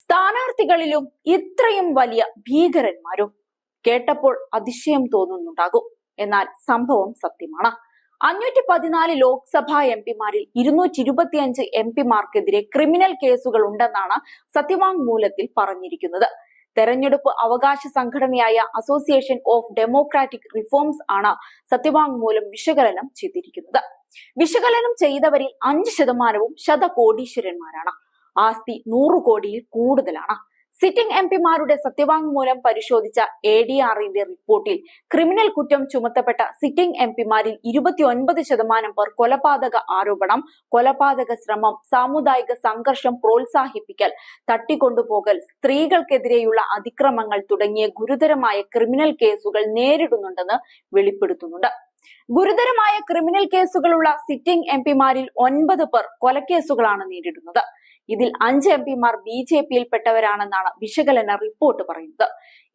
സ്ഥാനാർത്ഥികളിലും ഇത്രയും വലിയ ഭീകരന്മാരും? കേട്ടപ്പോൾ അതിശയം തോന്നുന്നുണ്ടാകും. എന്നാൽ സംഭവം സത്യമാണ്. 514 ലോക്സഭാ എംപിമാരിൽ 225 എംപിമാർക്കെതിരെ ക്രിമിനൽ കേസുകൾ ഉണ്ടെന്നാണ് സത്യവാങ്മൂലത്തിൽ പറഞ്ഞിരിക്കുന്നത്. തെരഞ്ഞെടുപ്പ് അവകാശ സംഘടനയായ അസോസിയേഷൻ ഓഫ് ഡെമോക്രാറ്റിക് റിഫോംസ് ആണ് സത്യവാങ്മൂലം വിശകലനം ചെയ്തിരിക്കുന്നത്. വിശകലനം ചെയ്തവരിൽ 5% ശതകോടീശ്വരന്മാരാണ്. ആസ്തി 100 കോടിയിൽ കൂടുതലാണ്. സിറ്റിംഗ് എംപിമാരുടെ സത്യവാങ്മൂലം പരിശോധിച്ച ADR-ന്റെ റിപ്പോർട്ടിൽ ക്രിമിനൽ കുറ്റം ചുമത്തപ്പെട്ട സിറ്റിംഗ് എംപിമാരിൽ 29% പേർ കൊലപാതക ആരോപണം, കൊലപാതക ശ്രമം, സാമുദായിക സംഘർഷം പ്രോത്സാഹിപ്പിക്കൽ, തട്ടിക്കൊണ്ടുപോകൽ, സ്ത്രീകൾക്കെതിരെയുള്ള അതിക്രമങ്ങൾ തുടങ്ങിയ ഗുരുതരമായ ക്രിമിനൽ കേസുകൾ നേരിടുന്നുണ്ടെന്ന് വെളിപ്പെടുത്തുന്നുണ്ട്. ഗുരുതരമായ ക്രിമിനൽ കേസുകളുള്ള സിറ്റിംഗ് എംപിമാരിൽ 9 പേർ കൊലക്കേസുകളാണ് നേരിടുന്നത്. ഇതിൽ 5 എംപിമാർ BJP-യിൽ പെട്ടവരാണെന്നാണ് വിശകലന റിപ്പോർട്ട് പറയുന്നത്.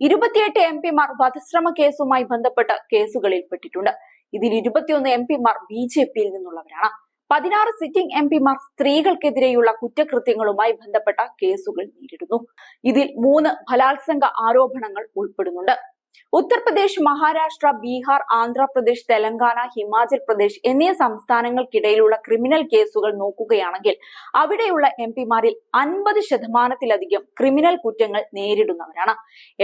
28 എംപിമാർ വധശ്രമ കേസുമായി ബന്ധപ്പെട്ട കേസുകളിൽ പെട്ടിട്ടുണ്ട്. ഇതിൽ 21 എംപിമാർ BJP-യിൽ നിന്നുള്ളവരാണ്. 16 സിറ്റിംഗ് എംപിമാർ സ്ത്രീകൾക്കെതിരെയുള്ള കുറ്റകൃത്യങ്ങളുമായി ബന്ധപ്പെട്ട കേസുകൾ നേരിടുന്നു. ഇതിൽ 3 ബലാത്സംഗ ആരോപണങ്ങൾ ഉൾപ്പെടുന്നുണ്ട്. ഉത്തർപ്രദേശ്, മഹാരാഷ്ട്ര, ബീഹാർ, ആന്ധ്രാപ്രദേശ്, തെലങ്കാന, ഹിമാചൽ പ്രദേശ് എന്നീ സംസ്ഥാനങ്ങൾക്കിടയിലുള്ള ക്രിമിനൽ കേസുകൾ നോക്കുകയാണെങ്കിൽ അവിടെയുള്ള എംപിമാരിൽ 50%-ലധികം ക്രിമിനൽ കുറ്റങ്ങൾ നേരിടുന്നവരാണ്.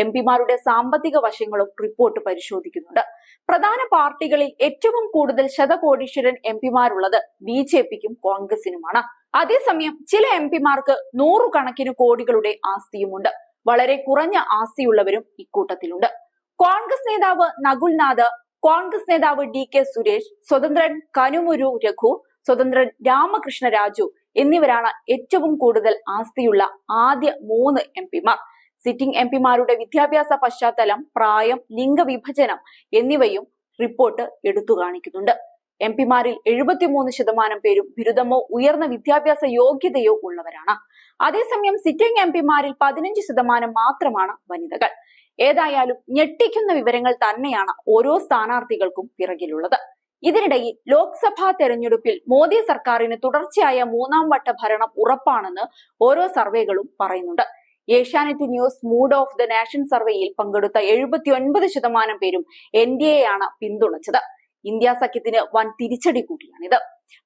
എംപിമാരുടെ സാമ്പത്തിക വശങ്ങളും റിപ്പോർട്ട് പരിശോധിക്കുന്നുണ്ട്. പ്രധാന പാർട്ടികളിൽ ഏറ്റവും കൂടുതൽ ശതകോടീശ്വരൻ എംപിമാരുള്ളത് BJP-ക്കും കോൺഗ്രസിനുമാണ്. അതേസമയം ചില എംപിമാർക്ക് 100 കണക്കിന് കോടികളുടെ ആസ്തിയുമുണ്ട്. വളരെ കുറഞ്ഞ ആസ്തിയുള്ളവരും ഇക്കൂട്ടത്തിലുണ്ട്. കോൺഗ്രസ് നേതാവ് നകുൽനാഥ്, കോൺഗ്രസ് നേതാവ് DK സുരേഷ്, സ്വതന്ത്രൻ കനുമുരു രഘു, സ്വതന്ത്രൻ രാമകൃഷ്ണ രാജു എന്നിവരാണ് ഏറ്റവും കൂടുതൽ ആസ്തിയുള്ള ആദ്യ 3 എംപിമാർ. സിറ്റിംഗ് എംപിമാരുടെ വിദ്യാഭ്യാസ പശ്ചാത്തലം, പ്രായം, ലിംഗവിഭജനം എന്നിവയും റിപ്പോർട്ട് എടുത്തു കാണിക്കുന്നുണ്ട്. എംപിമാരിൽ 73% പേരും ബിരുദമോ ഉയർന്ന വിദ്യാഭ്യാസ യോഗ്യതയോ ഉള്ളവരാണ്. അതേസമയം സിറ്റിംഗ് എംപിമാരിൽ 15% മാത്രമാണ് വനിതകൾ. ഏതായാലും ഞെട്ടിക്കുന്ന വിവരങ്ങൾ തന്നെയാണ് ഓരോ സ്ഥാനാർത്ഥികൾക്കും പിറകിലുള്ളത്. ഇതിനിടയിൽ ലോക്സഭാ തെരഞ്ഞെടുപ്പിൽ മോദി സർക്കാരിന് തുടർച്ചയായ 3ാം വട്ട ഭരണം ഉറപ്പാണെന്ന് ഓരോ സർവേകളും പറയുന്നുണ്ട്. Asianet news mood off the nation സർവേയിൽ പങ്കെടുത്ത 79% പേരും NDA ആണ് പിന്തുണച്ചത്. ഇന്ത്യ സഖ്യത്തിന് വൻ തിരിച്ചടി കൂടിയാണിത്.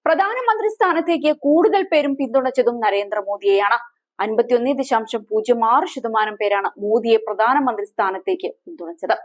പ്രധാനമന്ത്രി സ്ഥാനത്തേക്ക് കൂടുതൽ പേരും പിന്തുണച്ചതും നരേന്ദ്രമോദിയെയാണ്. 51.06% പേരാണ് മോദിയെ പ്രധാനമന്ത്രി സ്ഥാനത്തേക്ക് പിന്തുണച്ചത്.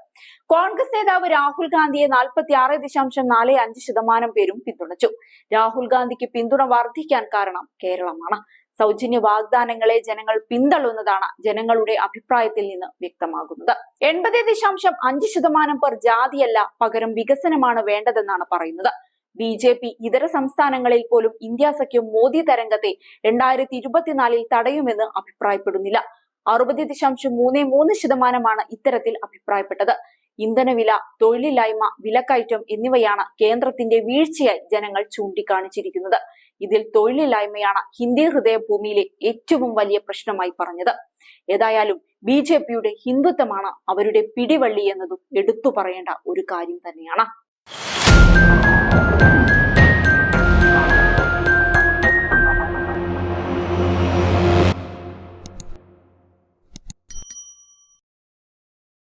കോൺഗ്രസ് നേതാവ് രാഹുൽ ഗാന്ധിയെ 46.45% പേരും പിന്തുണച്ചു. രാഹുൽ ഗാന്ധിക്ക് പിന്തുണ വർദ്ധിക്കാൻ കാരണം കേരളമാണ്. സൗജന്യ വാഗ്ദാനങ്ങളെ ജനങ്ങൾ പിന്തള്ളുന്നതാണ് ജനങ്ങളുടെ അഭിപ്രായത്തിൽ നിന്ന് വ്യക്തമാകുന്നത്. 80.5% പേർ ജാതിയല്ല, പകരം വികസനമാണ് വേണ്ടതെന്നാണ് പറയുന്നത്. BJP ഇതര സംസ്ഥാനങ്ങളിൽ പോലും ഇന്ത്യ സഖ്യം മോദി തരംഗത്തെ 2024 തടയുമെന്ന് അഭിപ്രായപ്പെടുന്നില്ല. 60.33% ഇത്തരത്തിൽ അഭിപ്രായപ്പെട്ടത്. ഇന്ധനവില, തൊഴിലില്ലായ്മ, വിലക്കയറ്റം എന്നിവയാണ് കേന്ദ്രത്തിന്റെ വീഴ്ചയായി ജനങ്ങൾ ചൂണ്ടിക്കാണിച്ചിരിക്കുന്നത്. ഇതിൽ തൊഴിലില്ലായ്മയാണ് ഹിന്ദി ഹൃദയഭൂമിയിലെ ഏറ്റവും വലിയ പ്രശ്നമായി പറഞ്ഞത്. ഏതായാലും BJP-യുടെ ഹിന്ദുത്വമാണ് അവരുടെ പിടിവള്ളി എന്നതും എടുത്തു പറയേണ്ട ഒരു കാര്യം തന്നെയാണ്.